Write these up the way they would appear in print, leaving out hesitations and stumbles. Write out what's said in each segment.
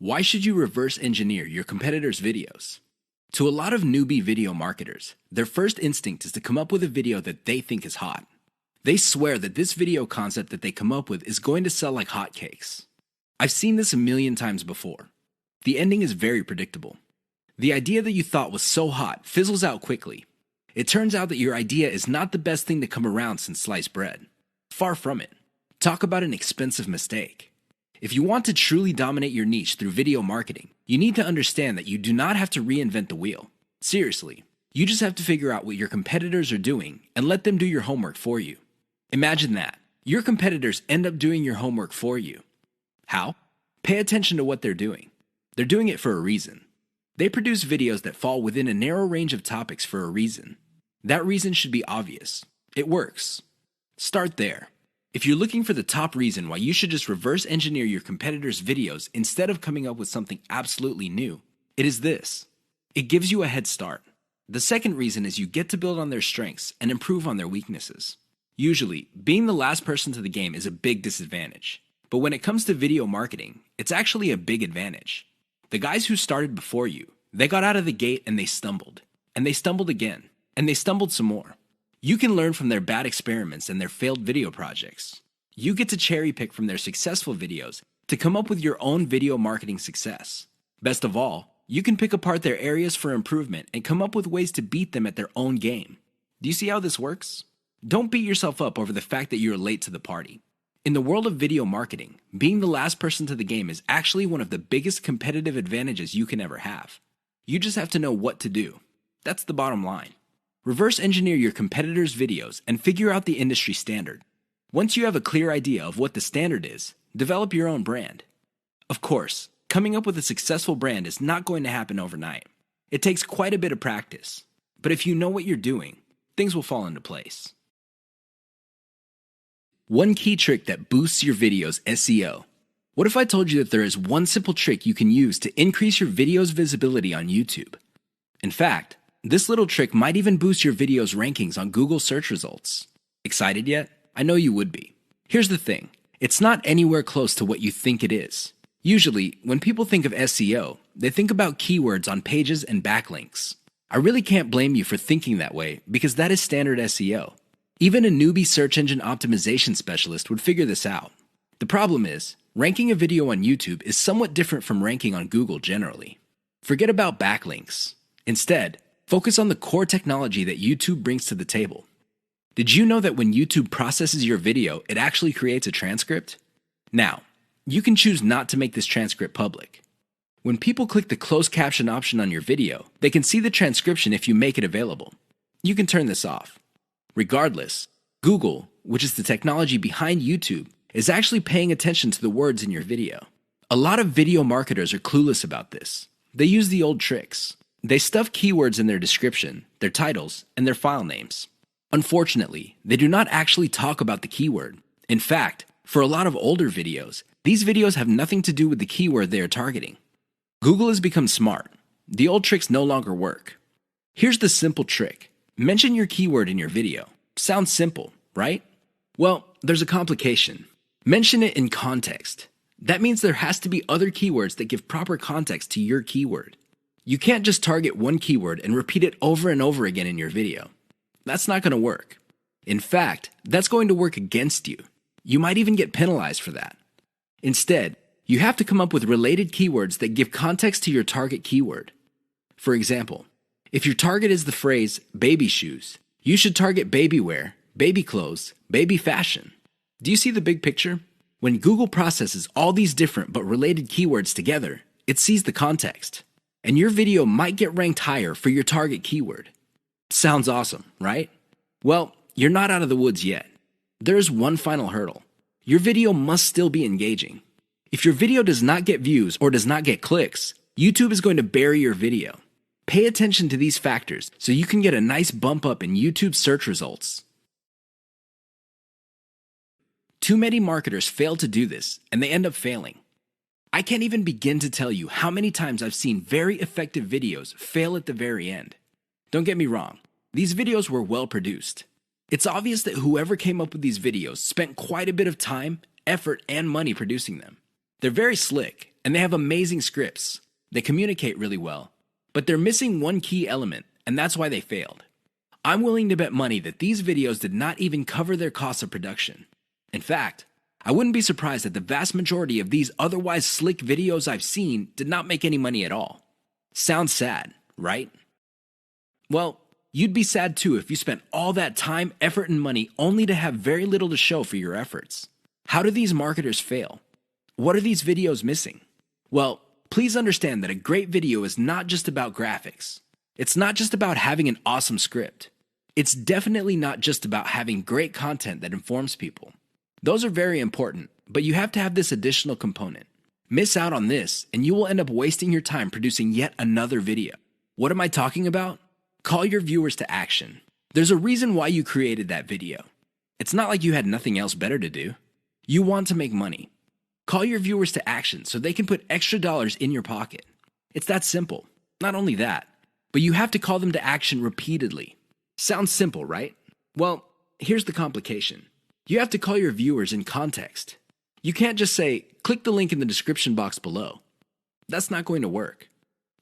Why should you reverse engineer your competitors' videos? To a lot of newbie video marketers, their first instinct is to come up with a video that they think is hot. They swear that this video concept that they come up with is going to sell like hotcakes. I've seen this a million times before. The ending is very predictable. The idea that you thought was so hot fizzles out quickly. It turns out that your idea is not the best thing to come around since sliced bread. Far from it. Talk about an expensive mistake. If you want to truly dominate your niche through video marketing, you need to understand that you do not have to reinvent the wheel. Seriously, you just have to figure out what your competitors are doing and let them do your homework for you. Imagine that. Your competitors end up doing your homework for you. How? Pay attention to what they're doing. They're doing it for a reason. They produce videos that fall within a narrow range of topics for a reason. That reason should be obvious. It works. Start there. If you're looking for the top reason why you should just reverse engineer your competitors' videos instead of coming up with something absolutely new, it is this. It gives you a head start. The second reason is you get to build on their strengths and improve on their weaknesses. Usually, being the last person to the game is a big disadvantage. But when it comes to video marketing, it's actually a big advantage. The guys who started before you, they got out of the gate and they stumbled. And they stumbled again. And they stumbled some more. You can learn from their bad experiments and their failed video projects. You get to cherry pick from their successful videos to come up with your own video marketing success. Best of all, you can pick apart their areas for improvement and come up with ways to beat them at their own game. Do you see how this works? Don't beat yourself up over the fact that you're late to the party. In the world of video marketing, being the last person to the game is actually one of the biggest competitive advantages you can ever have. You just have to know what to do. That's the bottom line. Reverse engineer your competitors' videos and figure out the industry standard. Once you have a clear idea of what the standard is, develop your own brand. Of course, coming up with a successful brand is not going to happen overnight. It takes quite a bit of practice. But if you know what you're doing, things will fall into place. One key trick that boosts your video's SEO. What if I told you that there is one simple trick you can use to increase your video's visibility on YouTube? In fact, this little trick might even boost your video's rankings on Google search results. Excited yet? I know you would be. Here's the thing. It's not anywhere close to what you think it is. Usually, when people think of SEO, they think about keywords on pages and backlinks. I really can't blame you for thinking that way because that is standard SEO. Even a newbie search engine optimization specialist would figure this out. The problem is, ranking a video on YouTube is somewhat different from ranking on Google generally. Forget about backlinks. Instead, focus on the core technology that YouTube brings to the table. Did you know that when YouTube processes your video, it actually creates a transcript? Now, you can choose not to make this transcript public. When people click the closed caption option on your video, they can see the transcription if you make it available. You can turn this off. Regardless, Google, which is the technology behind YouTube, is actually paying attention to the words in your video. A lot of video marketers are clueless about this. They use the old tricks. They stuff keywords in their description, their titles, and their file names. Unfortunately, they do not actually talk about the keyword. In fact, for a lot of older videos, these videos have nothing to do with the keyword they are targeting. Google has become smart. The old tricks no longer work. Here's the simple trick. Mention your keyword in your video. Sounds simple, right? Well, there's a complication. Mention it in context. That means there has to be other keywords that give proper context to your keyword. You can't just target one keyword and repeat it over and over again in your video. That's not going to work. In fact, that's going to work against you. You might even get penalized for that. Instead, you have to come up with related keywords that give context to your target keyword. For example, if your target is the phrase baby shoes, you should target baby wear, baby clothes, baby fashion. Do you see the big picture? When Google processes all these different but related keywords together, it sees the context. And your video might get ranked higher for your target keyword. Sounds awesome, right? Well, you're not out of the woods yet. There's one final hurdle. Your video must still be engaging. If your video does not get views or does not get clicks, YouTube is going to bury your video. Pay attention to these factors so you can get a nice bump up in YouTube search results. Too many marketers fail to do this, and they end up failing. I can't even begin to tell you how many times I've seen very effective videos fail at the very end. Don't get me wrong, these videos were well produced. It's obvious that whoever came up with these videos spent quite a bit of time, effort, and money producing them. They're very slick, and they have amazing scripts. They communicate really well, but they're missing one key element, and that's why they failed. I'm willing to bet money that these videos did not even cover their cost of production. In fact, I wouldn't be surprised that the vast majority of these otherwise slick videos I've seen did not make any money at all. Sounds sad, right? Well, you'd be sad too if you spent all that time, effort, and money only to have very little to show for your efforts. How do these marketers fail? What are these videos missing? Well, please understand that a great video is not just about graphics. It's not just about having an awesome script. It's definitely not just about having great content that informs people. Those are very important, but you have to have this additional component. Miss out on this, and you will end up wasting your time producing yet another video. What am I talking about? Call your viewers to action. There's a reason why you created that video. It's not like you had nothing else better to do. You want to make money. Call your viewers to action so they can put extra dollars in your pocket. It's that simple. Not only that, but you have to call them to action repeatedly. Sounds simple, right? Well, here's the complication. You have to call your viewers in context. You can't just say, click the link in the description box below. That's not going to work.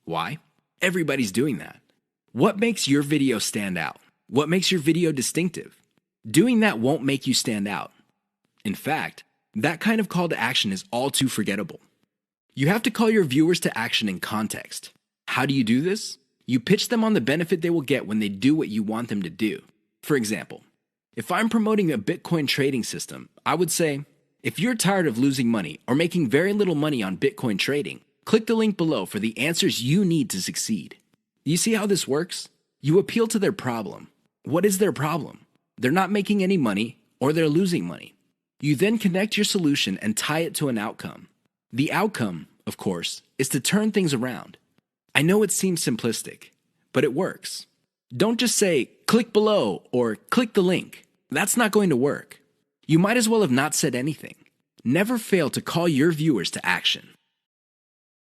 Why? Everybody's doing that. What makes your video stand out? What makes your video distinctive? Doing that won't make you stand out. In fact, that kind of call to action is all too forgettable. You have to call your viewers to action in context. How do you do this? You pitch them on the benefit they will get when they do what you want them to do. For example, if I'm promoting a Bitcoin trading system, I would say, if you're tired of losing money or making very little money on Bitcoin trading, click the link below for the answers you need to succeed. You see how this works? You appeal to their problem. What is their problem? They're not making any money or they're losing money. You then connect your solution and tie it to an outcome. The outcome, of course, is to turn things around. I know it seems simplistic, but it works. Don't just say, click below or click the link. That's not going to work. You might as well have not said anything. Never fail to call your viewers to action.